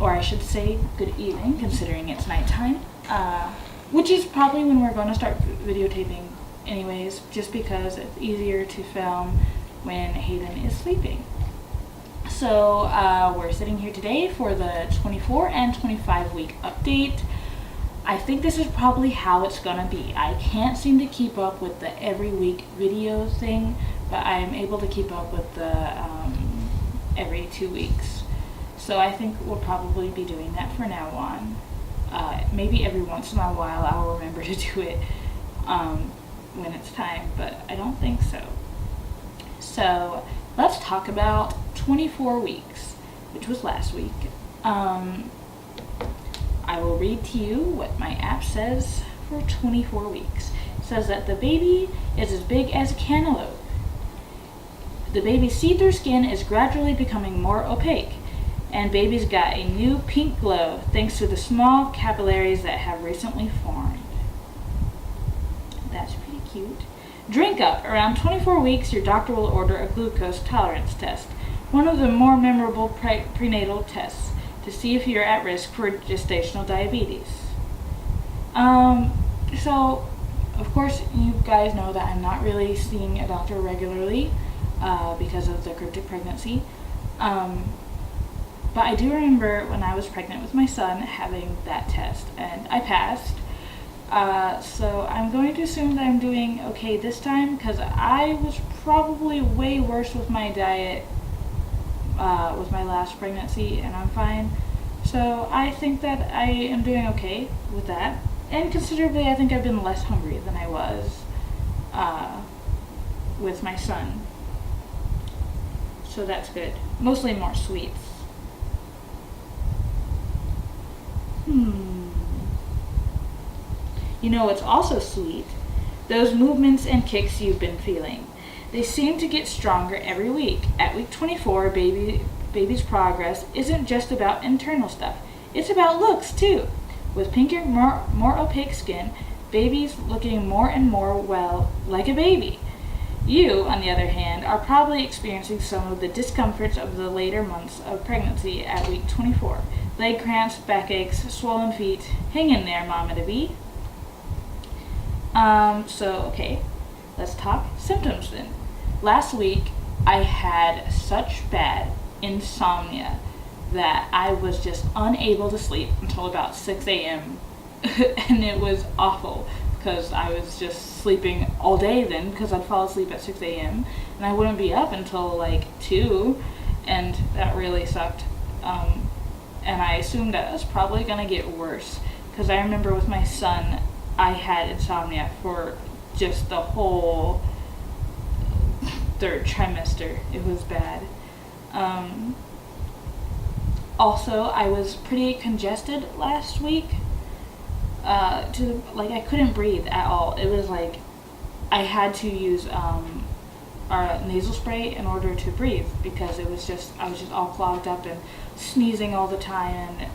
or I should say good evening, considering it's nighttime, which is probably when we're going to start videotaping anyways, just because it's easier to film when Hayden is sleeping. So we're sitting here today for the 24 and 25 week update. I think this is probably how it's gonna be. I can't seem to keep up with the every week video thing, but I am able to keep up with the every 2 weeks. So I think we'll probably be doing that for now on. Maybe every once in a while I'll remember to do it when it's time, but I don't think so. So let's talk about 24 weeks, which was last week. I will read to you what my app says for 24 weeks. It says that the baby is as big as a cantaloupe. The baby's see-through skin is gradually becoming more opaque, and baby's got a new pink glow thanks to the small capillaries that have recently formed. That's pretty cute. Drink up. Around 24 weeks, your doctor will order a glucose tolerance test, one of the more memorable prenatal tests, to see if you're at risk for gestational diabetes. So, of course, you guys know that I'm not really seeing a doctor regularly because of the cryptic pregnancy. But I do remember when I was pregnant with my son having that test, and I passed. So I'm going to assume that I'm doing okay this time, because I was probably way worse with my diet with my last pregnancy, and I'm fine. So I think that I am doing okay with that. And considerably, I think I've been less hungry than I was with my son. So that's good. Mostly more sweets. You know what's also sweet? Those movements and kicks you've been feeling. They seem to get stronger every week. At week 24, baby's progress isn't just about internal stuff. It's about looks, too. With pinker, more opaque skin, baby's looking more and more, well, like a baby. You, on the other hand, are probably experiencing some of the discomforts of the later months of pregnancy at week 24. Leg cramps, backaches, swollen feet. Hang in there, mama-to-be. Okay, let's talk symptoms then. Last week, I had such bad insomnia that I was just unable to sleep until about 6 a.m. and it was awful because I was just sleeping all day then, because I'd fall asleep at 6 a.m. and I wouldn't be up until like 2, and that really sucked. And I assumed that it was probably going to get worse, because I remember with my son, I had insomnia for just the whole 3rd trimester. It was bad. Also, I was pretty congested last week. I couldn't breathe at all. It was like I had to use our nasal spray in order to breathe, because I was just all clogged up and sneezing all the time, and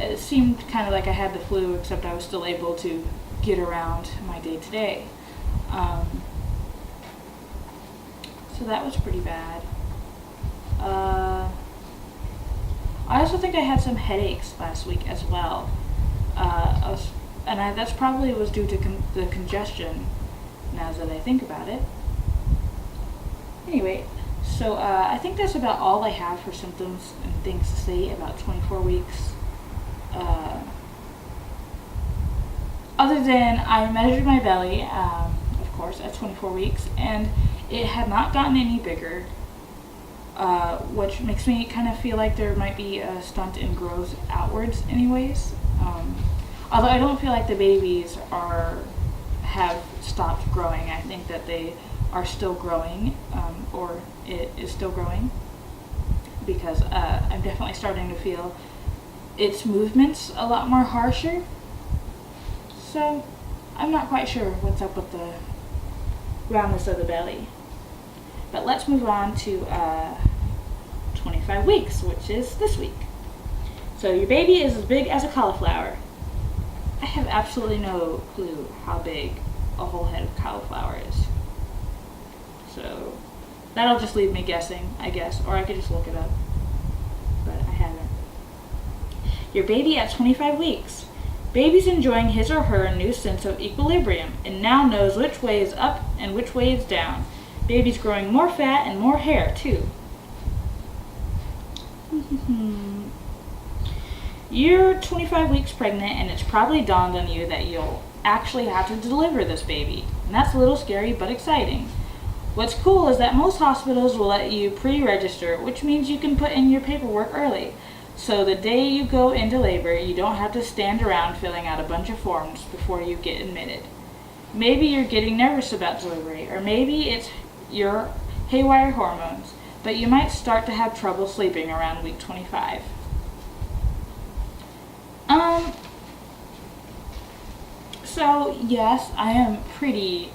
it seemed kind of like I had the flu, except I was still able to get around my day-to-day. So that was pretty bad. I also think I had some headaches last week as well. That's probably was due to the congestion, now that I think about it. Anyway, so I think that's about all I have for symptoms and things to say about 24 weeks. Other than I measured my belly, of course, at 24 weeks, and it had not gotten any bigger, which makes me kind of feel like there might be a stunt in growth outwards anyways. Although I don't feel like the babies have stopped growing. I think that they are still growing, or it is still growing, because I'm definitely starting to feel its movements a lot more harsher. So I'm not quite sure what's up with the roundness of the belly. But let's move on to 25 weeks, which is this week. So your baby is as big as a cauliflower. I have absolutely no clue how big a whole head of cauliflower is. So that'll just leave me guessing, I guess, or I could just look it up, but I haven't. your baby at 25 weeks. Baby's enjoying his or her new sense of equilibrium and now knows which way is up and which way is down. Baby's growing more fat and more hair, too. You're 25 weeks pregnant, and it's probably dawned on you that you'll actually have to deliver this baby. And that's a little scary, but exciting. What's cool is that most hospitals will let you pre-register, which means you can put in your paperwork early. So the day you go into labor, you don't have to stand around filling out a bunch of forms before you get admitted. Maybe you're getting nervous about delivery, or maybe it's your haywire hormones, but you might start to have trouble sleeping around week 25. So yes, I am pretty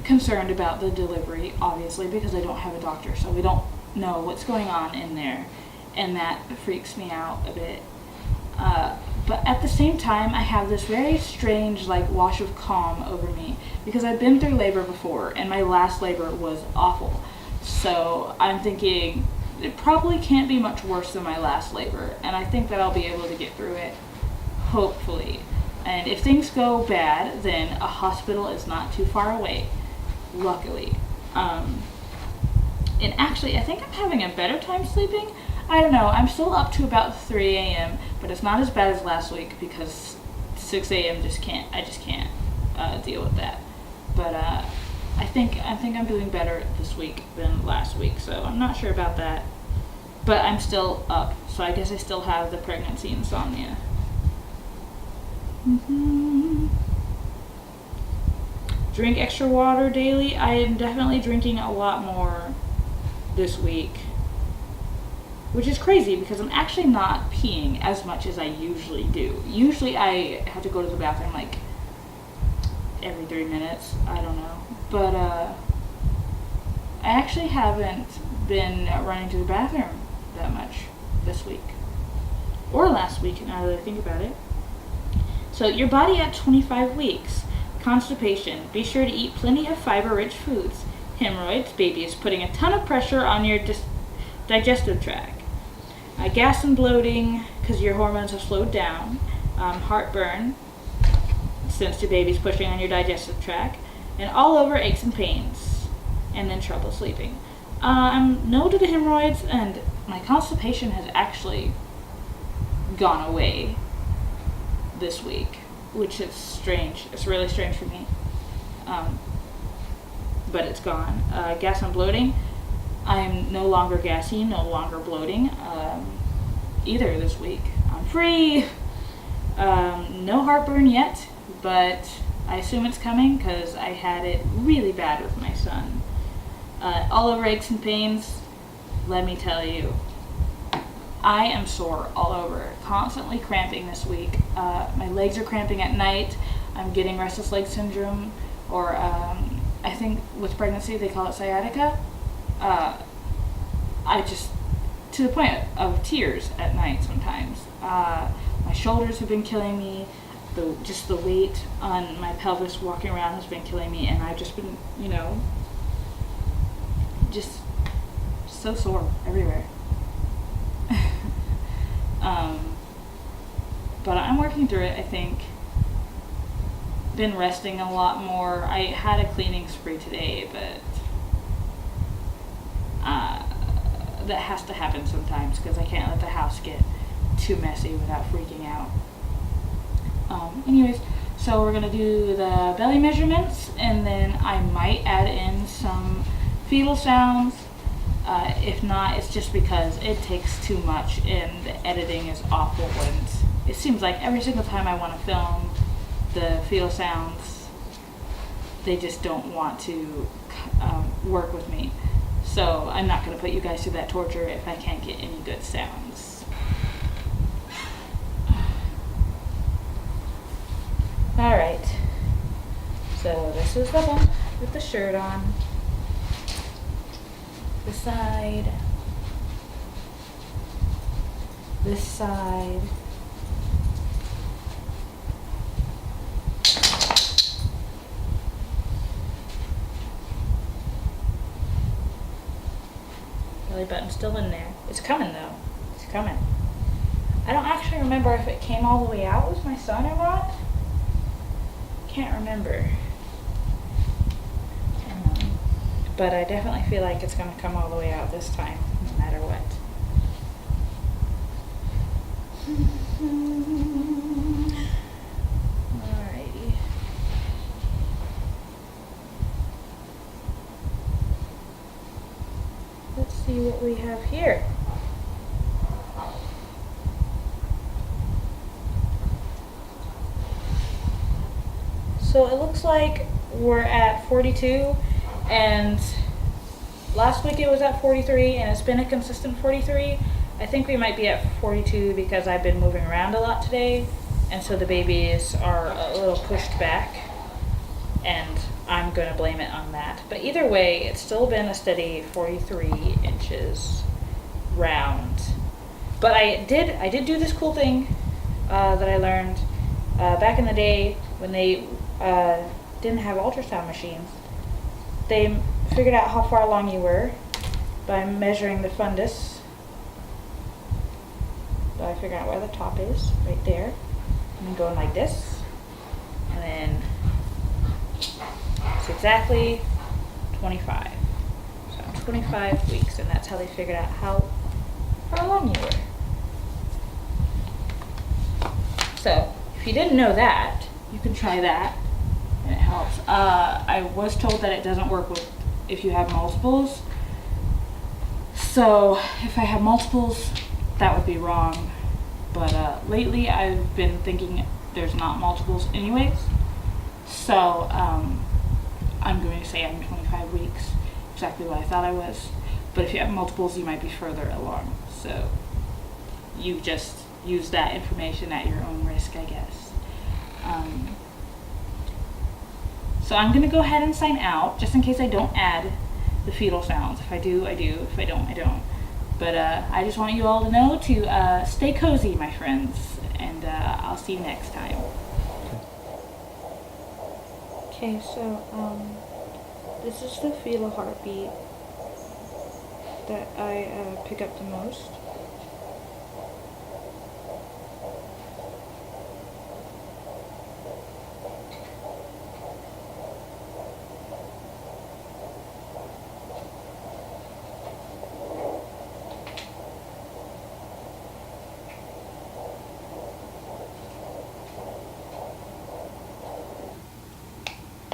concerned about the delivery, obviously, because I don't have a doctor, so we don't know what's going on in there, and that freaks me out a bit. But at the same time, I have this very strange, wash of calm over me, because I've been through labor before, and my last labor was awful. So I'm thinking it probably can't be much worse than my last labor, and I think that I'll be able to get through it, hopefully. And if things go bad, then a hospital is not too far away, luckily. And actually, I think I'm having a better time sleeping. I don't know, I'm still up to about 3 a.m., but it's not as bad as last week because 6 a.m. I just can't deal with that. But I think I'm doing better this week than last week, so I'm not sure about that. But I'm still up, so I guess I still have the pregnancy insomnia. Drink extra water daily. I am definitely drinking a lot more this week, which is crazy because I'm actually not peeing as much as I usually do. Usually I have to go to the bathroom every 3 minutes. I don't know. But I actually haven't been running to the bathroom that much this week. Or last week, now that I think about it. So your body at 25 weeks. Constipation. Be sure to eat plenty of fiber-rich foods. Hemorrhoids. Baby is putting a ton of pressure on your digestive tract. Gas and bloating because your hormones have slowed down. Heartburn since your baby's pushing on your digestive tract. And all over aches and pains. And then trouble sleeping. No to the hemorrhoids, and my constipation has actually gone away this week, which is strange. It's really strange for me. But it's gone. Gas and bloating. I'm no longer gassy, no longer bloating either this week. I'm free. No heartburn yet, but I assume it's coming because I had it really bad with my son. All over aches and pains. Let me tell you, I am sore all over, constantly cramping this week. My legs are cramping at night. I'm getting restless leg syndrome, or I think with pregnancy they call it sciatica. I just, to the point of tears at night sometimes. My shoulders have been killing me. Just the weight on my pelvis walking around has been killing me, and I've just been, just so sore everywhere. But I'm working through it, I think. Been resting a lot more. I had a cleaning spree today, but that has to happen sometimes because I can't let the house get too messy without freaking out. Anyways, so we're going to do the belly measurements, and then I might add in some fetal sounds. If not, it's just because it takes too much and the editing is awful, and it seems like every single time I want to film the fetal sounds, they just don't want to work with me. So I'm not going to put you guys through that torture if I can't get any good sounds. Alright, so this is the one with the shirt on. This side. This side. Belly button's still in there. It's coming though. It's coming. I don't actually remember if it came all the way out with my son or not. Can't remember. But I definitely feel like it's going to come all the way out this time, no matter what. Alrighty. Let's see what we have here. So it looks like we're at 42, and last week it was at 43, and it's been a consistent 43. I think we might be at 42 because I've been moving around a lot today, and so the babies are a little pushed back, and I'm going to blame it on that. But either way, it's still been a steady 43 inches round. But I did do this cool thing that I learned back in the day when they didn't have ultrasound machines. They figured out how far along you were by measuring the fundus. By figuring out where the top is, right there. And then going like this. And then it's exactly 25. So 25 weeks, and that's how they figured out how far along you were. So if you didn't know that, you can try that, and it helps. I was told that it doesn't work with if you have multiples. So if I have multiples, that would be wrong. But lately I've been thinking there's not multiples anyways. So I'm going to say I'm 25 weeks, exactly what I thought I was. But if you have multiples, you might be further along. So you just use that information at your own risk, I guess. So I'm going to go ahead and sign out, just in case I don't add the fetal sounds. If I do, I do. If I don't, I don't. But I just want you all to know to stay cozy, my friends. And I'll see you next time. Okay, so this is the fetal heartbeat that I pick up the most.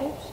Oops.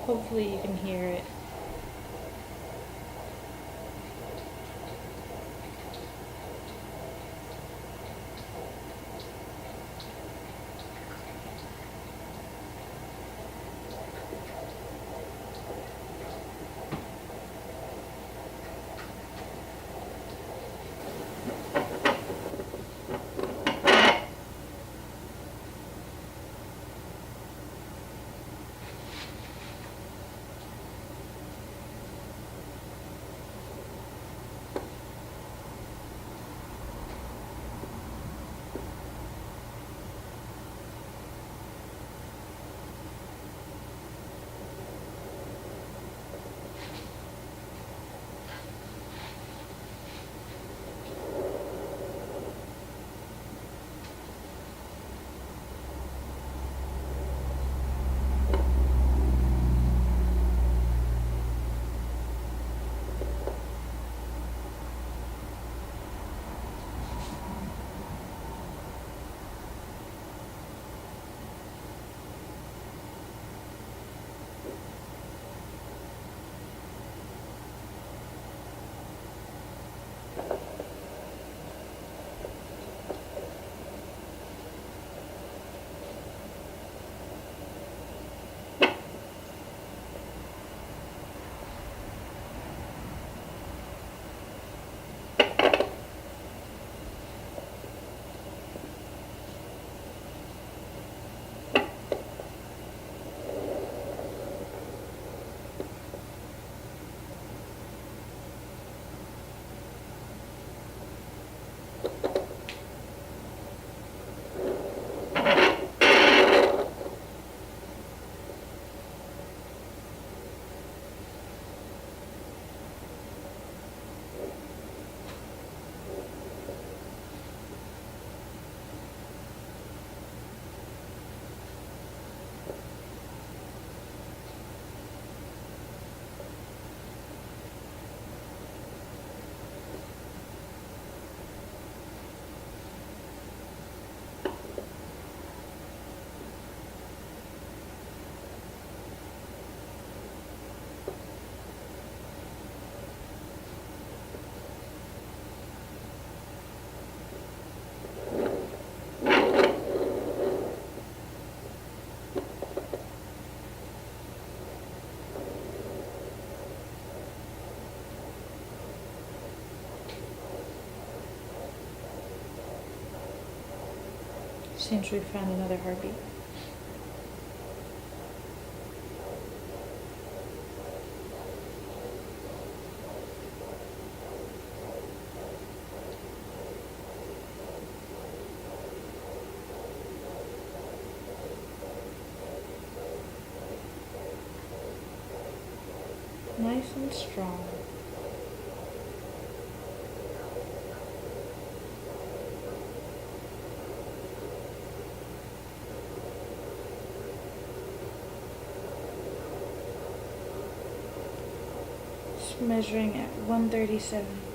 Hopefully you can hear it. Seems we found another heartbeat. Nice and strong. Just measuring at 137.